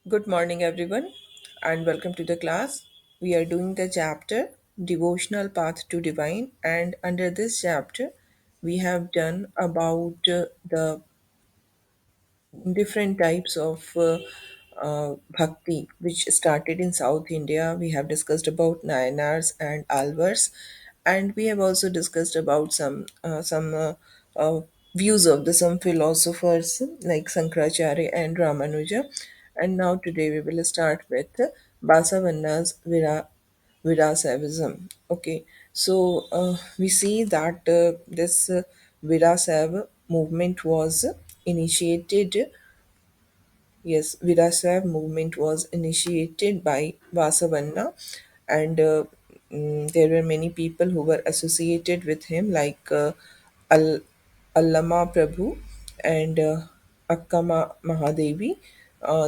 Good morning, everyone, and welcome to the class. We are doing the chapter Devotional Path to Divine, and under this chapter, we have done about the different types of bhakti which started in South India. We have discussed about Nayanars and Alvars, and we have also discussed about some views of the some philosophers like Sankaracharya and Ramanuja. And now today we will start with Basavanna's Virasavism. Okay, so we see that this Virasav movement was initiated. Yes, Virasav movement was initiated by Vasavanna, and there were many people who were associated with him, like Al- Allama Prabhu and Akkama Mahadevi.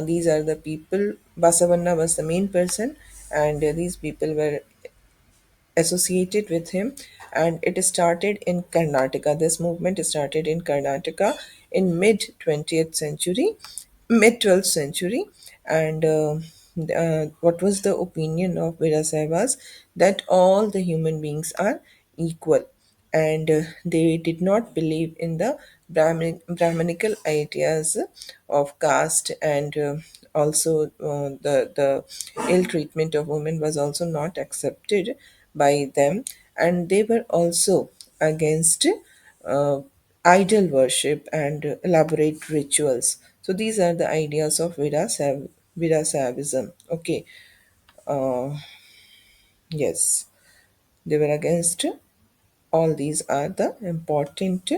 These are the people. Vasavanna was the main person, and these people were associated with him, and it started in Karnataka. This movement started in Karnataka in mid 20th century, mid 12th century, and what was the opinion of Virasai was that all the human beings are equal, and they did not believe in the Brahminical ideas of caste, and also the ill treatment of women was also not accepted by them, and they were also against uh, idol worship and elaborate rituals. So these are the ideas of Virasavism. Okay, uh, yes, they were against. All these are the important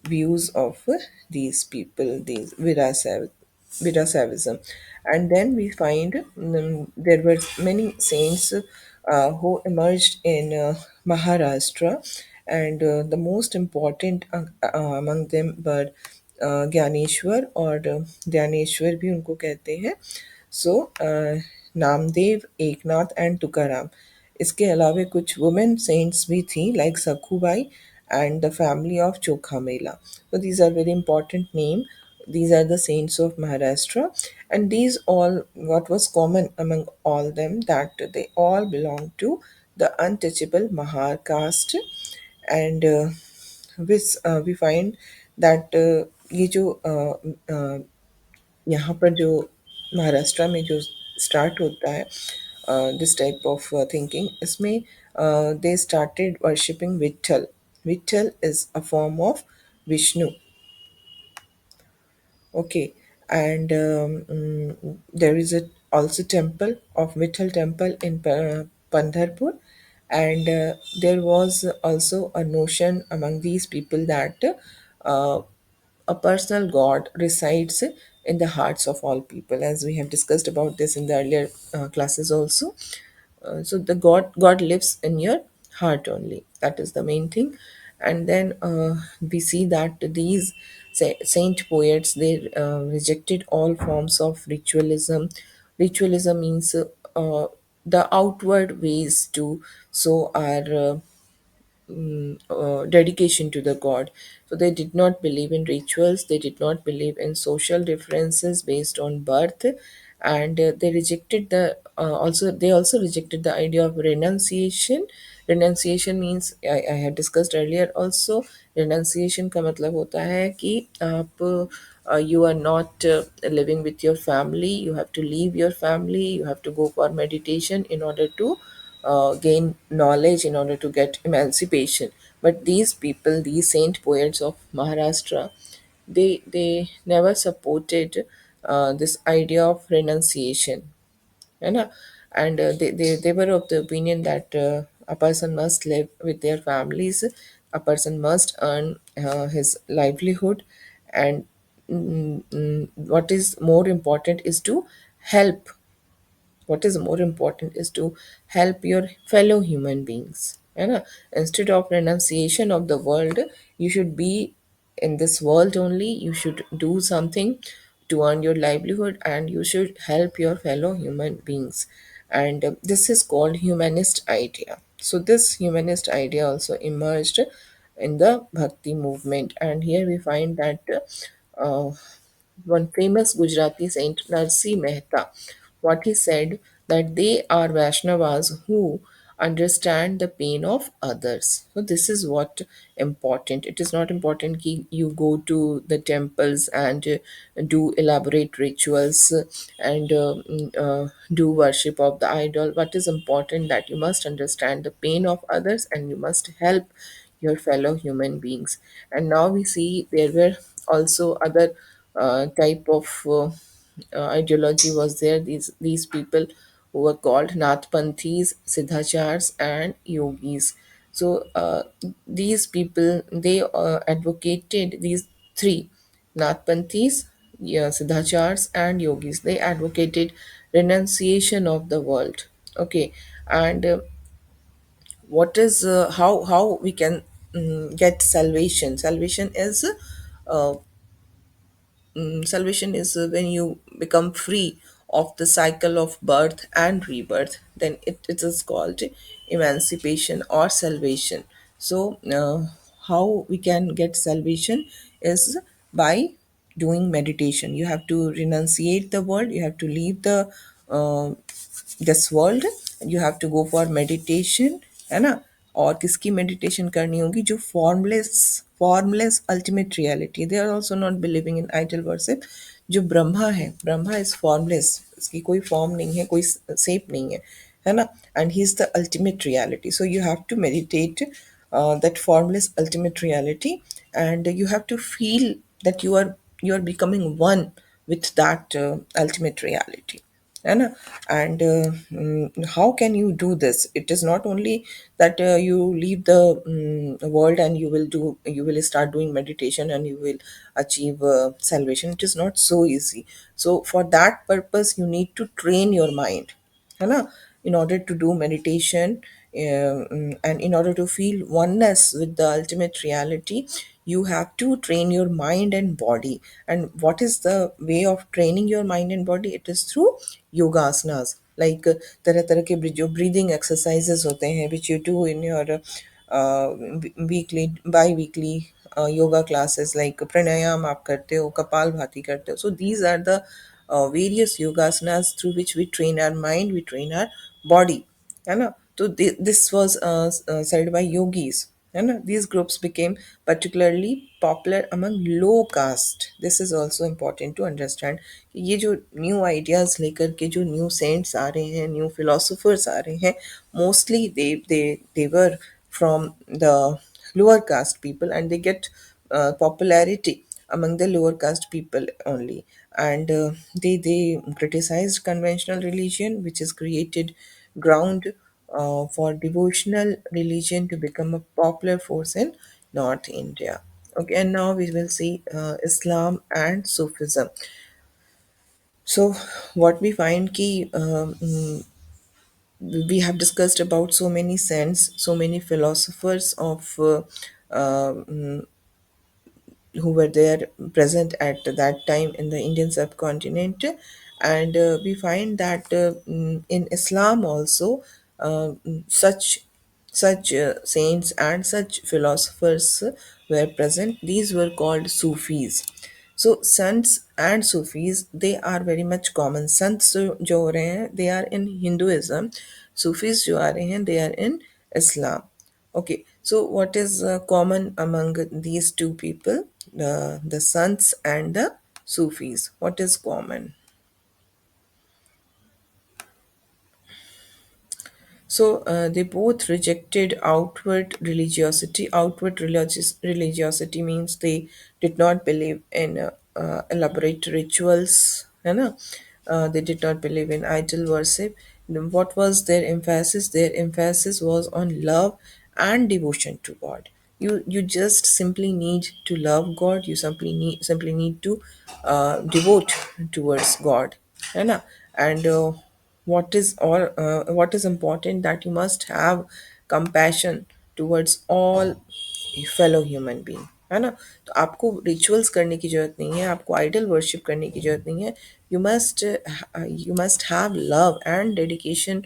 views of these people, these Virasavism. And then we find there were many saints who emerged in Maharashtra, and the most important among them were Dnyaneshwar और ध्यानेश्वर भी उनको कहते हैं. सो Namdev, Eknath and Tukaram. इसके अलावा कुछ women cents भी थी like Sakhubai and the family of chokha Mela. So these are very important name. These are the saints of Maharashtra, and these all, what was common among all them, that they all belong to the untouchable Mahar caste, and we find that ये जो यहाँ पर जो महाराष्ट्र में जो start होता है this type of thinking, इसमें they started worshipping Vitthal. Vitthal is a form of Vishnu. Okay, and there is a also temple of Vitthal temple in Pandharpur, and there was also a notion among these people that uh, a personal God resides in the hearts of all people, as we have discussed about this in the earlier classes also. So the God lives in your heart only. That is the main thing. And then we see that these saint poets, they rejected all forms of ritualism. Ritualism means the outward ways to show our dedication to the god. So they did not believe in rituals, they did not believe in social differences based on birth, and they rejected the also they also rejected the idea of renunciation. Renunciation means, I had discussed earlier also, renunciation का मतलब होता है कि आप you are not living with your family, you have to leave your family, you have to go for meditation in order to gain knowledge, in order to get emancipation. But these people, these saint poets of Maharashtra, they never supported this idea of renunciation. है ना? And they were of the opinion that a person must live with their families, a person must earn his livelihood, and what is more important is to help. What is more important is to help your fellow human beings, है ना? Instead of renunciation of the world, you should be in this world only, you should do something to earn your livelihood, and you should help your fellow human beings. And this is called humanist idea. So this humanist idea also emerged in the bhakti movement, and here we find that uh, one famous Gujarati saint, Narsi Mehta, what he said, that they are Vaishnavas who understand the pain of others. So this is what important. It is not important कि you go to the temples and do elaborate rituals and do worship of the idol. What is important, that you must understand the pain of others and you must help your fellow human beings. And now we see there were also other type of ideology was there. These people who were called Nathpanthis, Siddhachars, and Yogis. So these people, they advocated these three, Nathpanthis, yeah, Siddhachars, and Yogis. They advocated renunciation of the world. Okay, and what is how we can get salvation? Uh, Salvation is when you become free of the cycle of birth and rebirth, then it is called emancipation or salvation. So how we can get salvation is by doing meditation. You have to renunciate the world, you have to leave the uh, this world, you have to go for meditation, है ना? और किसकी meditation करनी होगी? जो formless ultimate reality, they are also not believing in idol worship. जो ब्रह्मा है, Brahma is formless, इसकी कोई फॉर्म नहीं है, कोई शेप नहीं है ना? And he is the ultimate reality. So you have to meditate that formless ultimate reality, and you have to feel that you are becoming one with that ultimate reality, है ना? And how can you do this? It is not only that you leave the world and you will start doing meditation and you will achieve salvation. It is not so easy. So for that purpose you need to train your mind, है ना? In order to do meditation, and in order to feel oneness with the ultimate reality, you have to train your mind and body. And what is the way of training your mind and body? It is through yoga asanas, like तरह तरह के जो breathing exercises होते हैं, which you do in your weekly bi-weekly yoga classes, like pranayam आप करते हो, कपाल भाती करते हो. So these are the various yogasanas through which we train our mind, we train our body, है ना? तो this was said by yogis, है ना? These groups became particularly popular among low caste. This is also important to understand कि ये जो new ideas लेकर के जो new saints आ रहे हैं, new philosophers आ रहे हैं, mostly they were from the lower caste people, and they get popularity among the lower caste people only. And they criticized conventional religion, which is created ground for devotional religion to become a popular force in North India. Okay, and now we will see Islam and Sufism. So, what we find key, we have discussed about so many saints, so many philosophers of who were there present at that time in the Indian subcontinent. And we find that in Islam also, such saints and such philosophers were present. These were called Sufis. So sants and Sufis, they are very much common. Sants जो हो रहे हैं, they are in Hinduism. Sufis जो आ रहे हैं, they are in Islam. Okay, so what is common among these two people, the sants and the Sufis? What is common? So they both rejected outward religiosity. Outward religiosity means they did not believe in elaborate rituals. है ना? They did not believe in idol worship. What was their emphasis? Their emphasis was on love and devotion to God. You just simply need to love God. You simply need to devote towards God, है ना? And what is important, that you must have compassion towards all fellow human being, है ना? तो आपको rituals करने की जरूरत नहीं है, आपको आइडल वर्शिप करने की जरूरत नहीं है. You must have love and dedication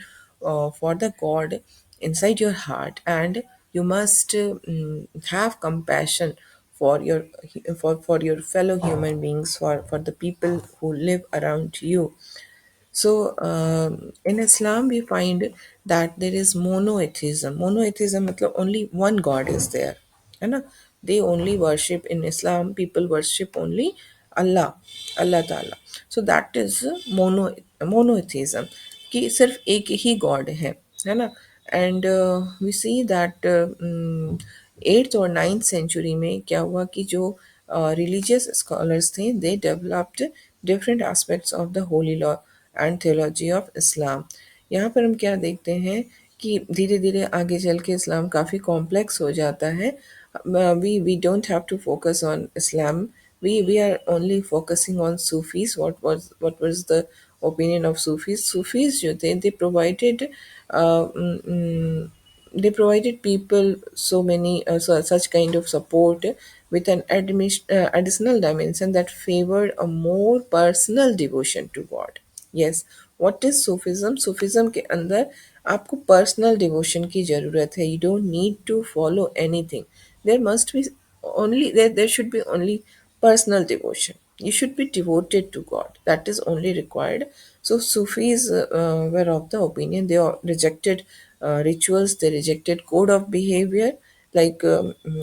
for the God inside your heart, and you must have compassion for your for your fellow human beings, for the people who live around you. So in Islam, we find that there is monotheism. Monotheism मतलब only one God is there, है ना? They only worship in Islam. People worship only Allah, Allah Taala. So that is monotheism कि सिर्फ एक ही God है ना? And we see that eighth और ninth century में क्या हुआ कि जो रिलीजियस स्कॉलर्स थे, they developed different aspects of the holy law and theology of Islam. यहाँ पर हम क्या देखते हैं कि धीरे धीरे आगे चल के इस्लाम काफ़ी कॉम्प्लेक्स हो जाता है. We don't have to focus on Islam. We are only focusing on Sufis. What was the opinion of Sufis? Sufis जो थे, uh, mm, mm, they provided people so many such kind of support with an additional dimension that favored a more personal devotion to God. Yes, what is Sufism? Sufism के अंदर आपको personal devotion की ज़रूरत है. You don't need to follow anything. There must be only there should be only personal devotion. You should be devoted to God. That is only required. So Sufis were of the opinion, they all rejected rituals, they rejected code of behavior. Like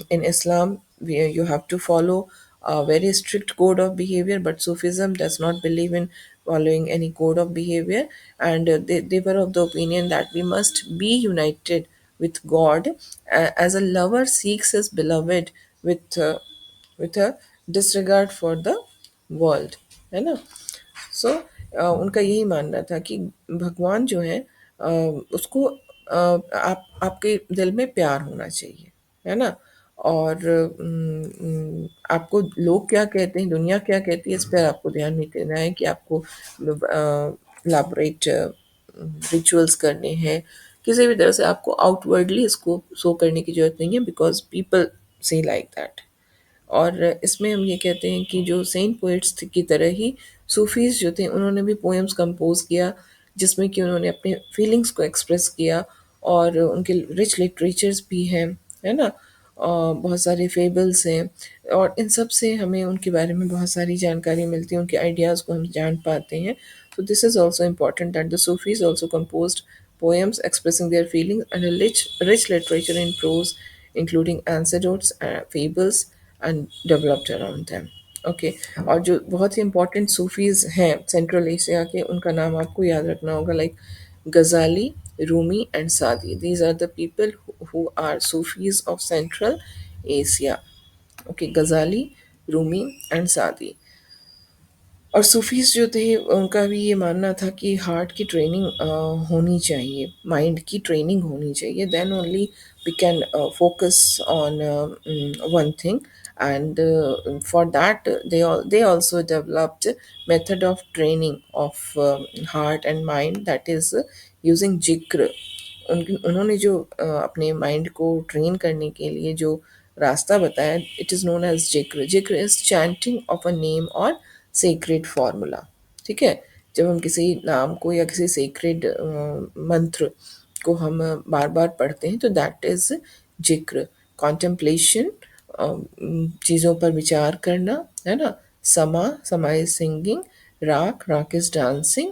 in Islam, you have to follow a very strict code of behavior, but Sufism does not believe in following any code of behavior. And they were of the opinion that we must be united with God as a lover seeks his beloved with a disregard for the world, है ना? सो उनका यही मानना था कि भगवान जो है उसको आप आपके दिल में प्यार होना चाहिए, है ना? और आपको लोग क्या कहते हैं, दुनिया क्या कहती है, इस पर आपको ध्यान नहीं देना है कि आपको इलाबोरेट रिचुअल्स करने हैं. किसी भी तरह से आपको आउटवर्डली इसको शो करने की ज़रूरत नहीं है, बिकॉज पीपल से लाइक दैट. और इसमें हम ये कहते हैं कि जो सेंट पोइट्स की तरह ही सूफीज़ जो थे, उन्होंने भी पोएम्स कंपोज किया जिसमें कि उन्होंने अपने फीलिंग्स को एक्सप्रेस किया. और उनके रिच लिटरेचर्स भी हैं, है ना? और बहुत सारे फेबल्स हैं, और इन सब से हमें उनके बारे में बहुत सारी जानकारी मिलती है, उनके आइडियाज़ को हम जान पाते हैं. So this is also important that the Sufis also composed poems expressing their feelings and a rich literature in prose, including anecdotes, fables, and developed around them. Okay. और जो बहुत ही इम्पोर्टेंट सूफीज़ हैं सेंट्रल एशिया के, उनका नाम आपको याद रखना होगा, like Ghazali, Rumi and Saadi. These are the people who are Sufis of Central Asia. Okay, Ghazali, Rumi and Saadi. और सूफीज़ जो थे उनका भी ये मानना था कि हार्ट की ट्रेनिंग होनी चाहिए, माइंड की ट्रेनिंग होनी चाहिए, then only we can focus on one thing. And for that they also developed method of training of heart and mind, that is using जिक्र. उन्होंने जो अपने माइंड को ट्रेन करने के लिए जो रास्ता बताया, इट इज़ नोन एज जिक्र. जिक्र is chanting of a name और सेक्रेड फार्मूला. ठीक है? जब हम किसी नाम को या किसी सेक्रेड मंत्र को हम बार बार पढ़ते हैं, तो दैट इज़ जिक्र. कॉन्टेम्पलेशन, चीज़ों पर विचार करना, है ना? समा is singing, rock is dancing,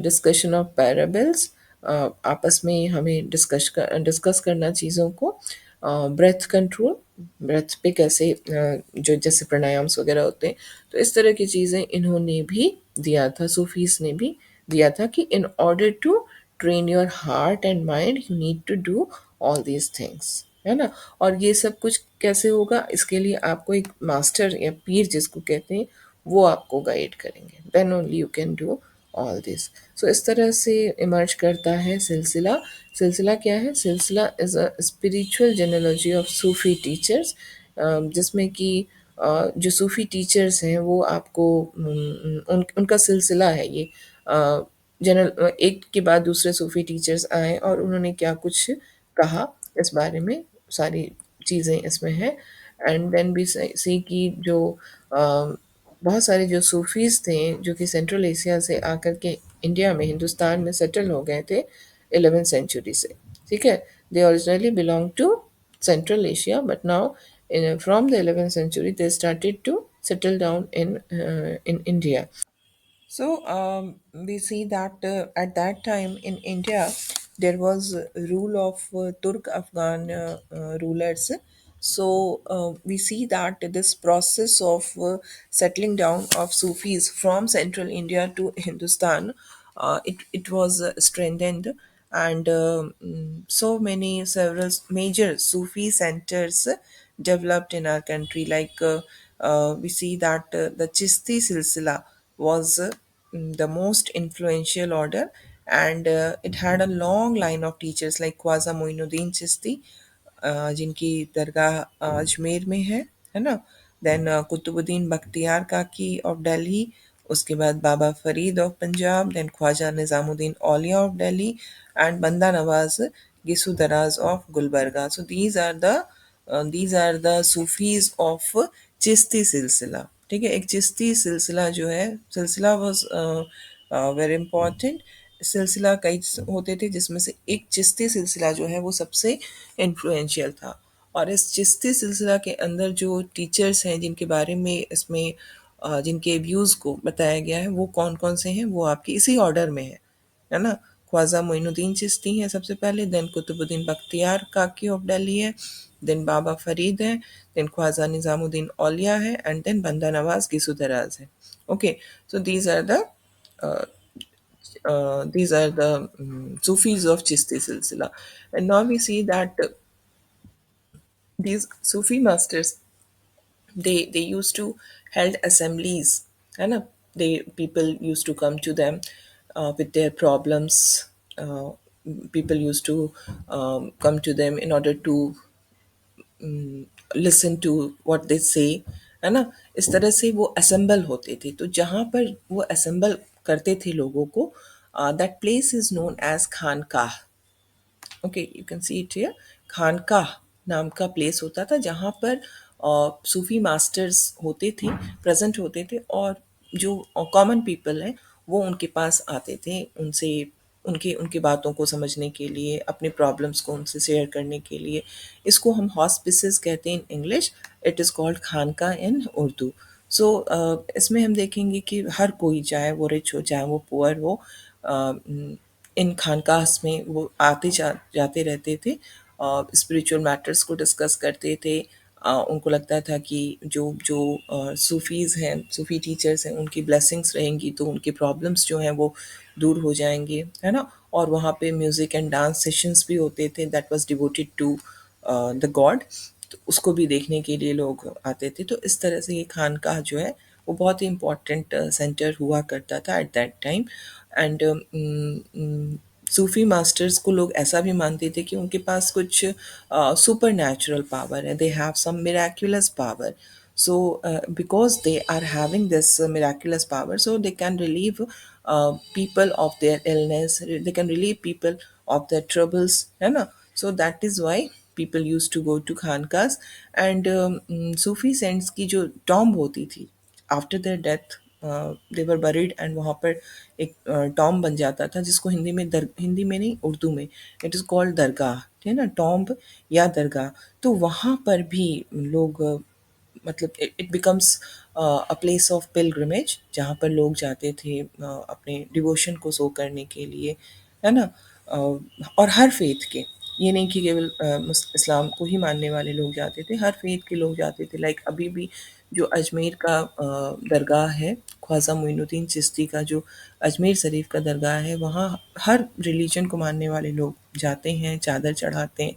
discussion of parables, आपस में हमें डिस्कस करना चीज़ों को. ब्रेथ कंट्रोल, ब्रेथ पे कैसे जो जैसे प्राणायाम्स वगैरह होते हैं, तो इस तरह की चीज़ें इन्होंने भी दिया था, सूफीस ने भी दिया था कि in order to train your heart and mind you need to do all these things, है ना? और ये सब कुछ कैसे होगा, इसके लिए आपको एक मास्टर या पीर जिसको कहते हैं, वो आपको गाइड करेंगे. Then only you can do all this. So इस तरह से इमर्ज करता है सिलसिला. सिलसिला क्या है? Silsila is a spiritual genealogy of Sufi teachers, जिसमें कि जो सूफ़ी टीचर्स हैं वो आपको उनका सिलसिला है ये. जनरल एक के बाद दूसरे सूफ़ी टीचर्स आए और उन्होंने क्या कुछ कहा इस बारे में, सारी चीज़ें इसमें हैं. एंड देन भी सी कि जो बहुत सारे जो सूफ़ीज़ थे जो कि सेंट्रल एशिया से आकर के इंडिया में, हिंदुस्तान में सेटल हो गए थे 11th सेंचुरी से. ठीक है? They originally belong to Central Asia, but now From the 11th century, they started to settle down in India. So we see that at that time in India, there was a rule of Turk Afghan rulers. So we see that this process of settling down of Sufis from central India to Hindustan, it was strengthened, and so many several major Sufi centers developed in our country. Like we see that the Chisti Silsila was the most influential order, and it had a long line of teachers like Khwaja Moinuddin Chishti, जिनकी दरगाह अजमेर में है ना. Then Qutubuddin Bakhtiyar काकी of Delhi, उसके बाद Baba Farid of Punjab, then Khwaja Nizamuddin Auliya of Delhi, and Banda Nawaz Gisu Daraz of Gulbarga. So these are the Sufis of Chishti silsila. ठीक है, एक चिश्ती सिलसिला जो है, सिलसिला वॉज वेरी इंपॉर्टेंट. सिलसिला कई होते थे, जिसमें से एक चिश्ती सिलसिला जो है वो सबसे इन्फ्लुएंशियल था. और इस चिश्ती सिलसिला के अंदर जो टीचर्स हैं जिनके बारे में इसमें जिनके व्यूज़ को बताया गया है, वो कौन कौन से हैं, वो आपकी इसी ऑर्डर में है ना. ख्वाजा मोइनुद्दीन चिश्ती हैं सबसे पहले, देन कुतुबुद्दीन बख्तियार काकी ऑफ दिल्ली है, देन बाबा फरीद हैं, देन ख्वाजा निज़ामुद्दीन औलिया है, एंड देन बंदा नवाज गिसुदराज है. Okay, so these are the Sufis of Chisti Silsila. And now we see that these Sufi masters, they used to held assemblies, है ना. They people used to come to them with their problems. uh, People used to come to them in order to listen to what they say, है ना. इस तरह से वो assemble होते थे. तो जहाँ पर वो असेंबल करते थे लोगों को, that place is known as khanqah. Okay, you can see it here. खानकाह नाम का प्लेस होता था जहाँ पर सूफी मास्टर्स होते थे, प्रेजेंट होते थे, और जो कॉमन पीपल हैं वो उनके पास आते थे, उनसे उनके उनकी बातों को समझने के लिए, अपनी प्रॉब्लम्स को उनसे शेयर करने के लिए. इसको हम हॉस्पिसेस कहते हैं in English. It is called khanqah in Urdu. सो इसमें हम देखेंगे कि हर कोई, चाहे वो रिच हो चाहे वो पुअर हो, इन खानकास में वो जाते रहते थे, स्पिरिचुअल मैटर्स को डिस्कस करते थे. उनको लगता था कि जो जो सूफीज़ हैं, सूफी टीचर्स हैं, उनकी ब्लेसिंग्स रहेंगी तो उनकी प्रॉब्लम्स जो हैं वो दूर हो जाएंगे, है ना. और वहाँ पे म्यूज़िक एंड डांस सेशंस भी होते थे, that was devoted to the God. तो उसको भी देखने के लिए लोग आते थे. तो इस तरह से ये खानकाह जो है वो बहुत ही इम्पोर्टेंट सेंटर हुआ करता था at that time. And Sufi masters को लोग ऐसा भी मानते थे कि उनके पास कुछ सुपर नेचुरल पावर है, they have some miraculous power. So because they are having this miraculous power, so they can relieve people of their illness, they can relieve people of their troubles, है ना. So that is why people used to go to khankas. And Sufi saints की जो tomb होती थी, after their death they were buried, and वहाँ पर एक tomb बन जाता था, जिसको हिंदी में नहीं, उर्दू में इट इज़ कॉल्ड दरगाह, ठीक है ना, टॉम्ब या दरगाह. तो वहाँ पर भी लोग मतलब it becomes a place of pilgrimage, जहाँ पर लोग जाते थे अपने डिवोशन को शो करने के लिए, है ना. और हर फेथ के, ये नहीं कि केवल इस्लाम को ही मानने वाले लोग जाते थे, हर फेथ के लोग जाते थे. लाइक अभी भी जो अजमेर का दरगाह है, ख्वाजा मोइनुद्दीन चिश्ती का जो अजमेर शरीफ का दरगाह है, वहाँ हर रिलीजन को मानने वाले लोग जाते हैं, चादर चढ़ाते हैं.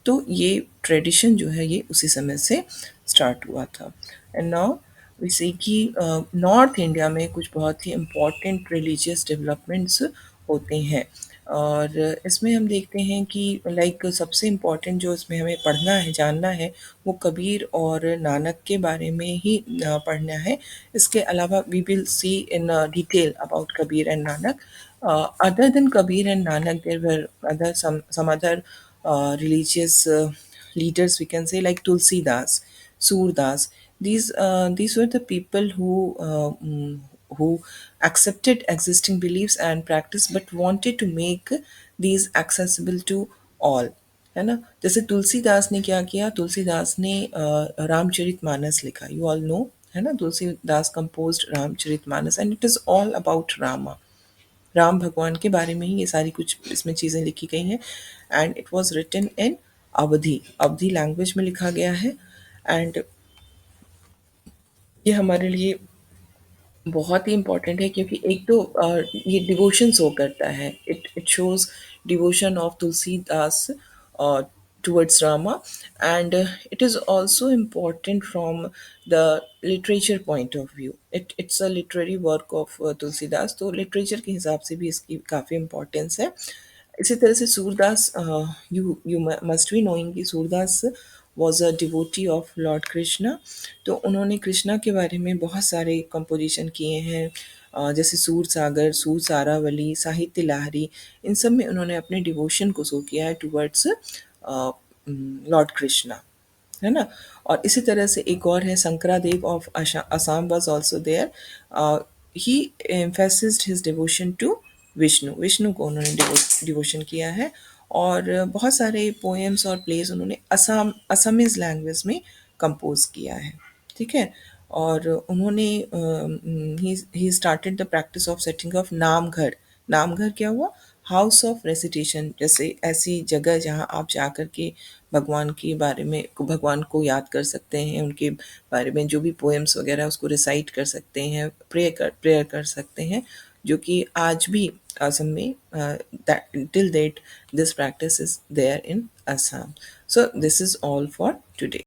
तो ये ट्रेडिशन जो है ये उसी समय से स्टार्ट हुआ था. एंड नाउ वी सी कि नॉर्थ इंडिया में कुछ बहुत ही इम्पोर्टेंट रिलीजियस डेवलपमेंट्स होते हैं. और इसमें हम देखते हैं कि लाइक सबसे इम्पोर्टेंट जो इसमें हमें पढ़ना है, जानना है, वो कबीर और नानक के बारे में ही पढ़ना है. इसके अलावा we will see in detail about Kabir and Nanak. Other than Kabir and Nanak, there were some other religious leaders, we can say, like Tulsi Das, Surdas. These were the people who accepted existing beliefs and practice, but wanted to make these accessible to all. है ना। जैसे तुलसीदास ने क्या किया, तुलसीदास ने रामचरितमानस लिखा, you all know, है ना। Tulsidas composed Ramcharitmanas and it is all about Rama, Ram भगवान के बारे में ही ये सारी कुछ इसमें चीज़ें लिखी गई हैं। And it was written in Awadhi, Awadhi language में लिखा गया है। एंड ये हमारे लिए बहुत ही इम्पोर्टेंट है, क्योंकि एक तो ये डिवोशन शो करता है, it it shows devotion of Tulsidas towards Rama. And it is also important from the literature point of view, it's a literary work of Tulsidas, तो लिटरेचर के हिसाब से भी इसकी काफ़ी इम्पोर्टेंस है। इसी तरह से Surdas, you you must be knowing कि Surdas was a devotee of lord Krishna. तो उन्होंने कृष्णा के बारे में बहुत सारे कंपोजिशन किए हैं, जैसे सूर सागर, सूर सारावली, साहित्य लहरी, इन सब में उन्होंने अपने डिवोशन को शो किया है टुवर्ड्स लॉर्ड कृष्णा, है ना। और इसी तरह से एक और है Shankardev of Assam was also there, he emphasised his devotion to Vishnu, Vishnu को उन्होंने डिवोशन किया है। और बहुत सारे पोएम्स और प्लेस उन्होंने असमीज लैंग्वेज में कंपोज किया है, ठीक है। और उन्होंने he started the practice of setting of नाम घर, नाम घर क्या हुआ, हाउस ऑफ रेसिटेशन, जैसे ऐसी जगह जहाँ आप जा कर के भगवान के बारे में, भगवान को याद कर सकते हैं, उनके बारे में जो भी पोएम्स वगैरह उसको रिसाइट कर सकते हैं, प्रेयर कर सकते हैं, जो कि आज भी असम में till date this practice is there in Assam. So this is all for today.